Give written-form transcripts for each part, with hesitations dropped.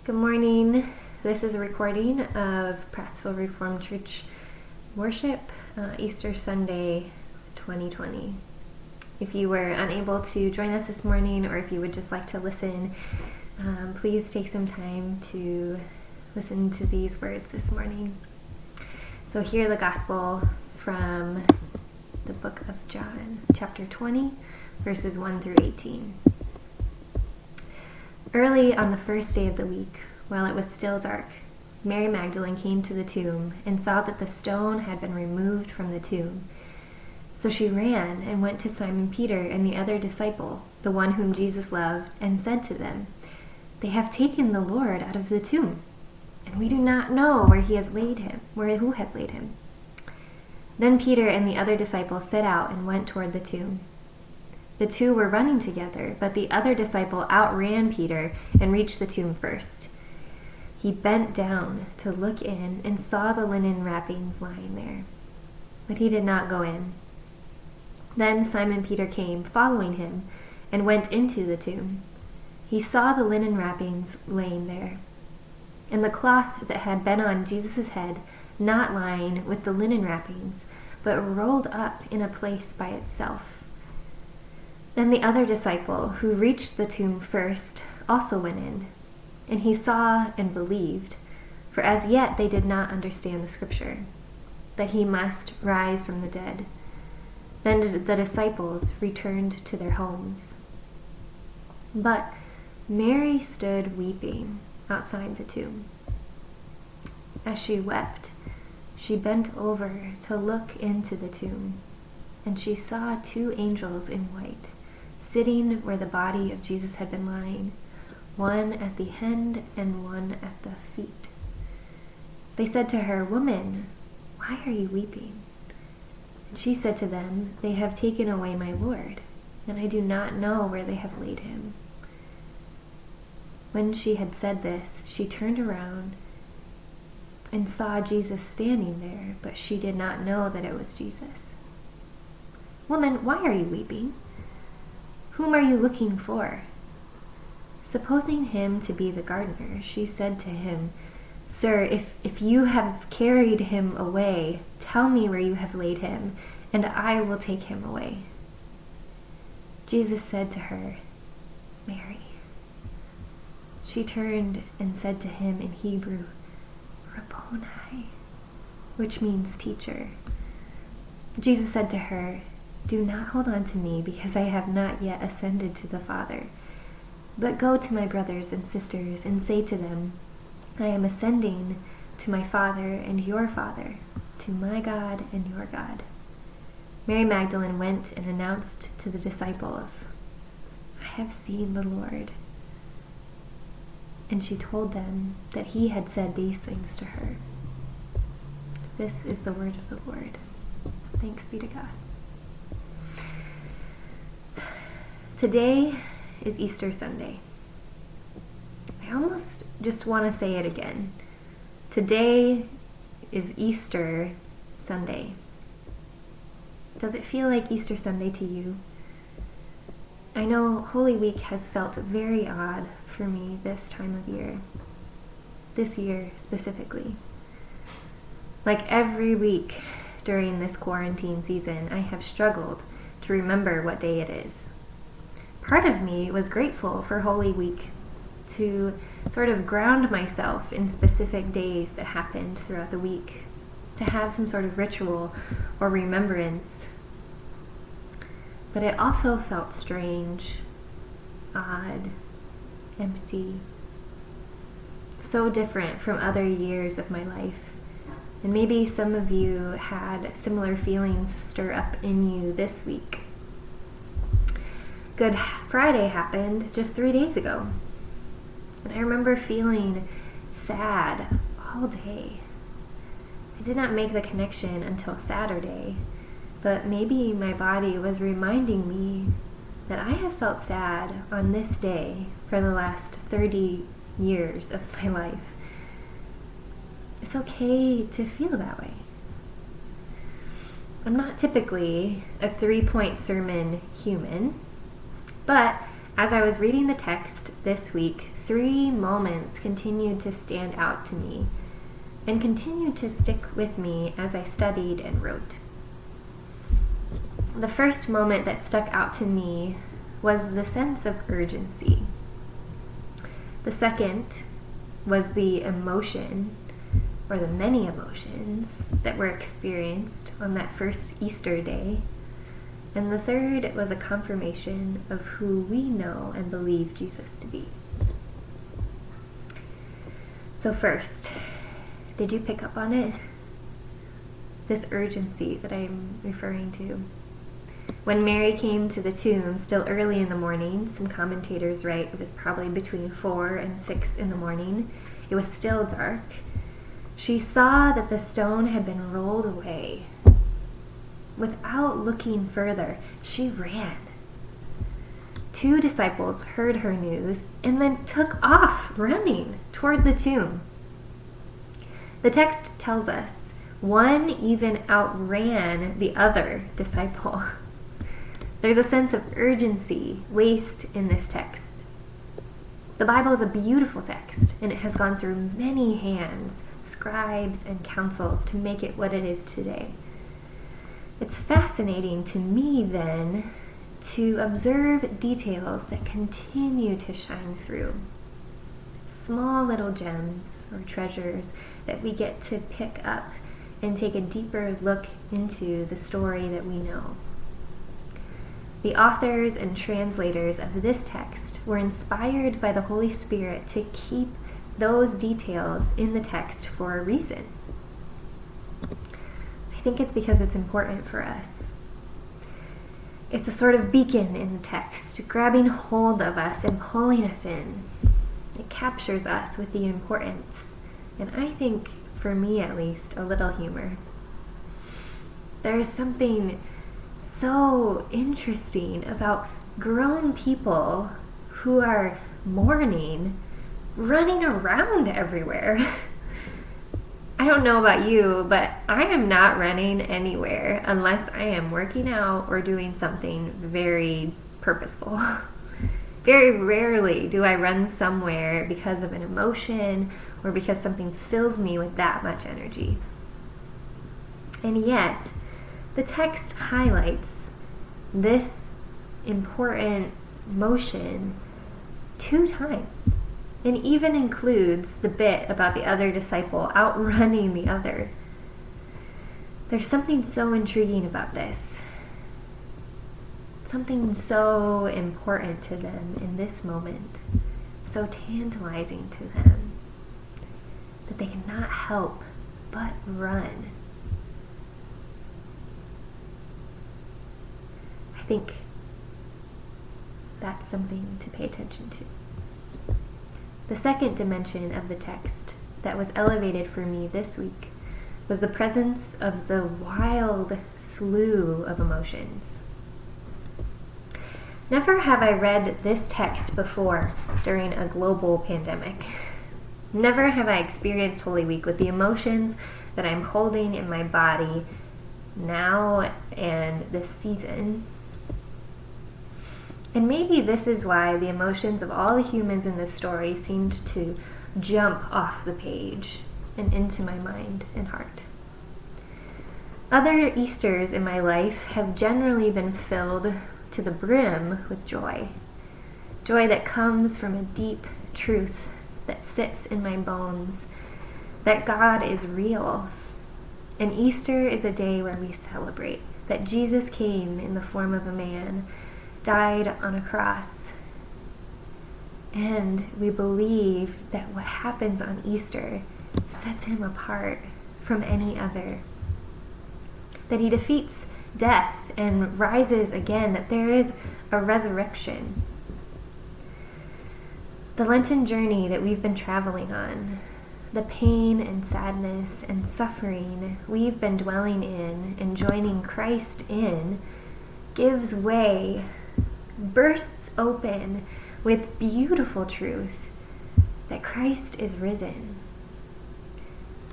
Good morning. This is a recording of Prattsville Reformed Church worship, Easter Sunday 2020. If you were unable to join us this morning, or if you would just like to listen, please take some time to listen to these words this morning. So hear the gospel from the book of John, chapter 20, verses 1 through 18. Early on the first day of the week, while it was still dark, Mary Magdalene came to the tomb and saw that the stone had been removed from the tomb. So she ran and went to Simon Peter and the other disciple, the one whom Jesus loved, and said to them, "They have taken the Lord out of the tomb, and we do not know who has laid him." Then Peter and the other disciple set out and went toward the tomb. The two were running together, but the other disciple outran Peter and reached the tomb first. He bent down to look in and saw the linen wrappings lying there, but he did not go in. Then Simon Peter came, following him, and went into the tomb. He saw the linen wrappings laying there, and the cloth that had been on Jesus' head not lying with the linen wrappings, but rolled up in a place by itself. Then the other disciple, who reached the tomb first, also went in, and he saw and believed, for as yet they did not understand the scripture, that he must rise from the dead. Then the disciples returned to their homes. But Mary stood weeping outside the tomb. As she wept, she bent over to look into the tomb, and she saw two angels in white, sitting where the body of Jesus had been lying, one at the head and one at the feet. They said to her, "Woman, why are you weeping?" And she said to them, "They have taken away my Lord, and I do not know where they have laid him." When she had said this, she turned around and saw Jesus standing there, but she did not know that it was Jesus. "Woman, why are you weeping? Whom are you looking for?" Supposing him to be the gardener, she said to him, "Sir, if you have carried him away, tell me where you have laid him, and I will take him away." Jesus said to her, "Mary." She turned and said to him in Hebrew, "Rabboni," which means teacher. Jesus said to her, "Do not hold on to me, because I have not yet ascended to the Father. But go to my brothers and sisters and say to them, I am ascending to my Father and your Father, to my God and your God." Mary Magdalene went and announced to the disciples, "I have seen the Lord." And she told them that he had said these things to her. This is the word of the Lord. Thanks be to God. Today is Easter Sunday. I almost just want to say it again. Today is Easter Sunday. Does it feel like Easter Sunday to you? I know Holy Week has felt very odd for me this time of year. This year specifically. Like every week during this quarantine season, I have struggled to remember what day it is. Part of me was grateful for Holy Week to sort of ground myself in specific days that happened throughout the week, to have some sort of ritual or remembrance. But it also felt strange, odd, empty, so different from other years of my life. And maybe some of you had similar feelings stir up in you this week. Good Friday happened just 3 days ago, and I remember feeling sad all day. I did not make the connection until Saturday, but maybe my body was reminding me that I have felt sad on this day for the last 30 years of my life. It's okay to feel that way. I'm not typically a 3-point sermon human, but As I was reading the text this week, 3 moments continued to stand out to me and continued to stick with me as I studied and wrote. The first moment that stuck out to me was the sense of urgency. The second was the emotion, or the many emotions, that were experienced on that first Easter day. And the third was a confirmation of who we know and believe Jesus to be. So first, did you pick up on it? This urgency that I'm referring to. When Mary came to the tomb still early in the morning, some commentators write it was probably between 4 and 6 in the morning, it was still dark, she saw that the stone had been rolled away. Without looking further, she ran. 2 disciples heard her news and then took off running toward the tomb. The text tells us one even outran the other disciple. There's a sense of urgency laced in this text. The Bible is a beautiful text, and it has gone through many hands, scribes and councils to make it what it is today. It's fascinating to me, then, to observe details that continue to shine through. Small little gems or treasures that we get to pick up and take a deeper look into the story that we know. The authors and translators of this text were inspired by the Holy Spirit to keep those details in the text for a reason. I think it's because it's important for us. It's a sort of beacon in the text, grabbing hold of us and pulling us in. It captures us with the importance, and I think, for me at least, a little humor. There is something so interesting about grown people who are mourning, running around everywhere. I don't know about you, but I am not running anywhere unless I am working out or doing something very purposeful. Very rarely do I run somewhere because of an emotion or because something fills me with that much energy. And yet, the text highlights this important motion 2 times, and even includes the bit about the other disciple outrunning the other. There's something so intriguing about this, something so important to them in this moment, so tantalizing to them, that they cannot help but run. I think that's something to pay attention to. The second dimension of the text that was elevated for me this week was the presence of the wild slew of emotions. Never have I read this text before during a global pandemic. Never have I experienced Holy Week with the emotions that I'm holding in my body now and this season. And maybe this is why the emotions of all the humans in this story seemed to jump off the page and into my mind and heart. Other Easters in my life have generally been filled to the brim with joy. Joy that comes from a deep truth that sits in my bones, that God is real. And Easter is a day where we celebrate that Jesus came in the form of a man, died on a cross. And we believe that what happens on Easter sets him apart from any other. That he defeats death and rises again, that there is a resurrection. The Lenten journey that we've been traveling on, the pain and sadness and suffering we've been dwelling in and joining Christ in, gives way, bursts open with beautiful truth that Christ is risen.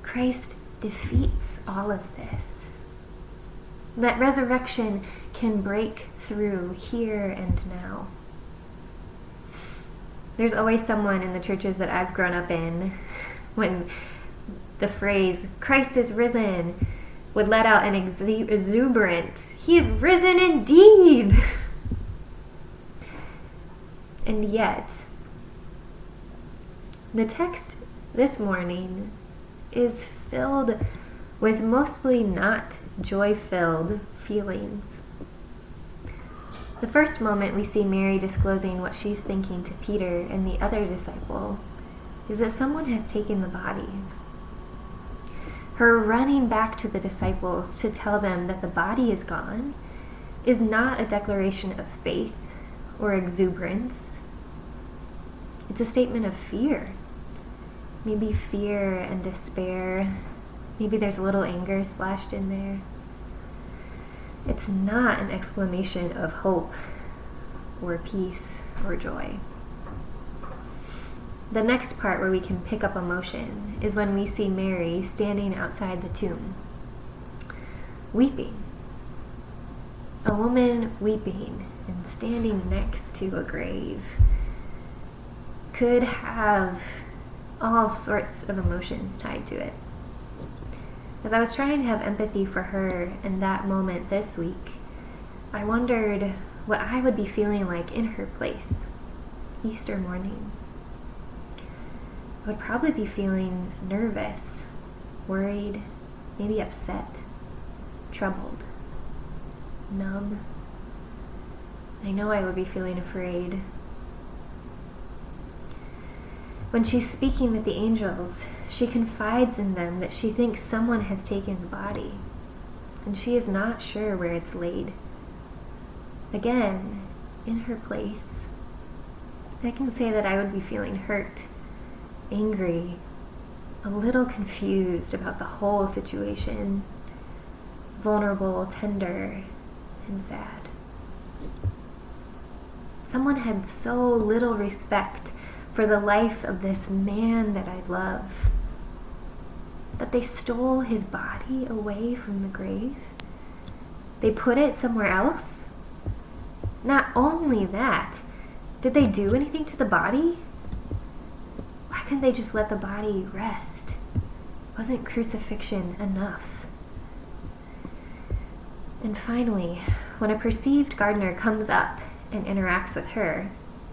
Christ defeats all of this. That resurrection can break through here and now. There's always someone in the churches that I've grown up in when the phrase, Christ is risen, would let out an exuberant, he is risen indeed. And yet, the text this morning is filled with mostly not joy-filled feelings. The first moment we see Mary disclosing what she's thinking to Peter and the other disciple is that someone has taken the body. Her running back to the disciples to tell them that the body is gone is not a declaration of faith or exuberance. It's a statement of fear. Maybe fear and despair. Maybe there's a little anger splashed in there. It's not an exclamation of hope or peace or joy. The next part where we can pick up emotion is when we see Mary standing outside the tomb, weeping. A woman weeping and standing next to a grave could have all sorts of emotions tied to it. As I was trying to have empathy for her in that moment this week, I wondered what I would be feeling like in her place, Easter morning. I would probably be feeling nervous, worried, maybe upset, troubled, numb. I know I would be feeling afraid. When she's speaking with the angels, she confides in them that she thinks someone has taken the body, and she is not sure where it's laid. Again, in her place, I can say that I would be feeling hurt, angry, a little confused about the whole situation, vulnerable, tender, and sad. Someone had so little respect for the life of this man that I love, that they stole his body away from the grave. They put it somewhere else. Not only that, did they do anything to the body? Why couldn't they just let the body rest? Wasn't crucifixion enough? And finally, when a perceived gardener comes up and interacts with her,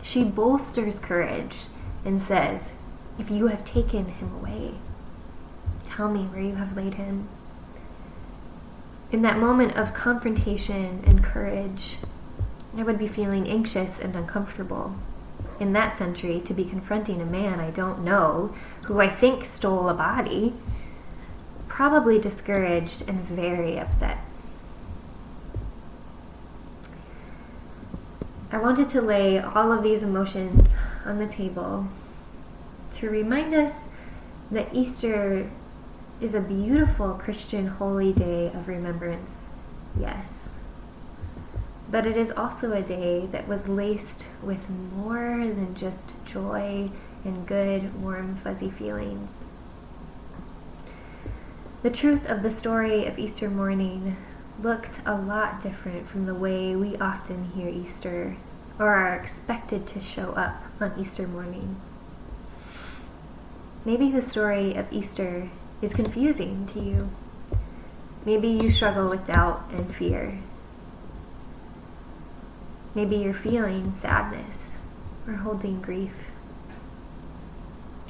she bolsters courage and says, "If you have taken him away, tell me where you have laid him." In that moment of confrontation and courage, I would be feeling anxious and uncomfortable. In that century, to be confronting a man I don't know, who I think stole a body, probably discouraged and very upset. I wanted to lay all of these emotions on the table to remind us that Easter is a beautiful Christian holy day of remembrance, yes. But it is also a day that was laced with more than just joy and good, warm, fuzzy feelings. The truth of the story of Easter morning looked a lot different from the way we often hear Easter or are expected to show up on Easter morning. Maybe the story of Easter is confusing to you. Maybe you struggle with doubt and fear. Maybe you're feeling sadness or holding grief.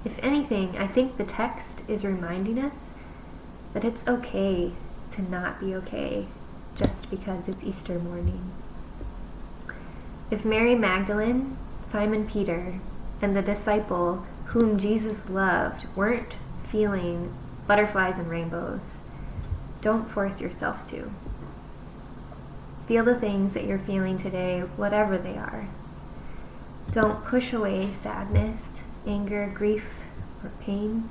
If anything, I think the text is reminding us that it's okay to not be okay just because it's Easter morning. If Mary Magdalene, Simon Peter, and the disciple whom Jesus loved weren't feeling butterflies and rainbows, don't force yourself to. Feel the things that you're feeling today, whatever they are. Don't push away sadness, anger, grief, or pain.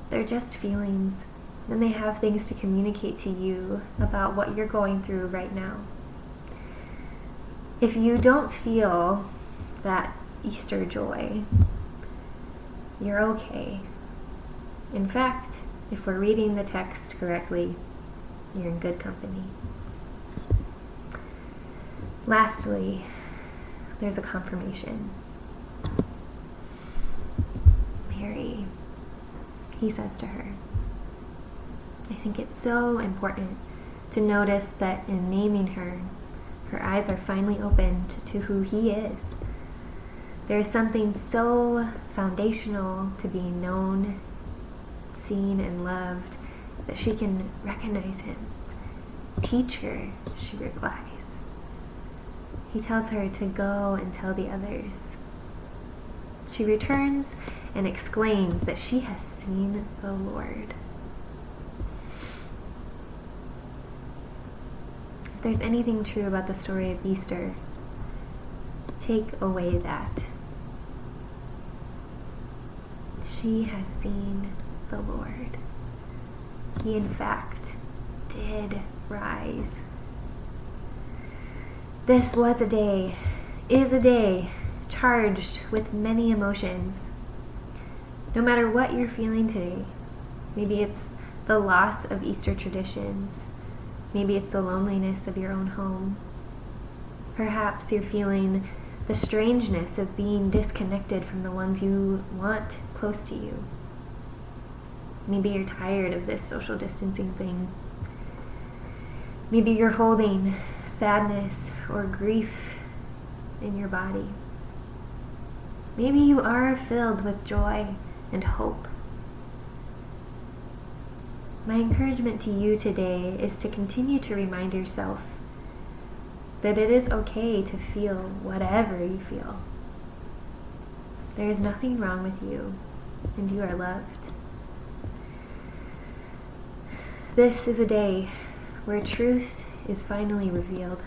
They're just feelings, and they have things to communicate to you about what you're going through right now. If you don't feel that Easter joy, you're okay. In fact, if we're reading the text correctly, you're in good company. Lastly, there's a confirmation. he says to her. I think it's so important to notice that in naming her, her eyes are finally opened to who he is. There is something so foundational to being known, seen, and loved that she can recognize him. Teacher, she replies. He tells her to go and tell the others. She returns and exclaims that she has seen the Lord. If there's anything true about the story of Easter, take away that. She has seen the Lord. He, in fact, did rise. This is a day charged with many emotions. No matter what you're feeling today, maybe it's the loss of Easter traditions, maybe it's the loneliness of your own home. Perhaps you're feeling the strangeness of being disconnected from the ones you want close to you. Maybe you're tired of this social distancing thing. Maybe you're holding sadness or grief in your body. Maybe you are filled with joy and hope. My encouragement to you today is to continue to remind yourself that it is okay to feel whatever you feel. There is nothing wrong with you, and you are loved. This is a day where truth is finally revealed.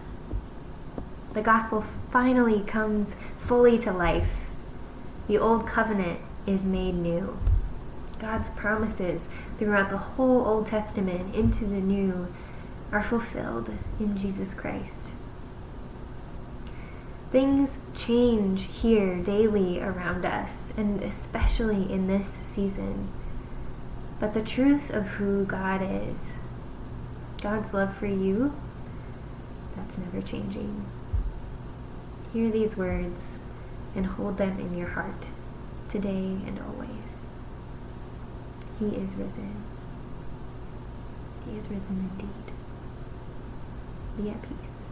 The gospel finally comes fully to life. The old covenant is made new. God's promises throughout the whole Old Testament into the New are fulfilled in Jesus Christ. Things change here daily around us, and especially in this season. But the truth of who God is, God's love for you, that's never changing. Hear these words and hold them in your heart today and always. He is risen. He is risen indeed. Be at peace.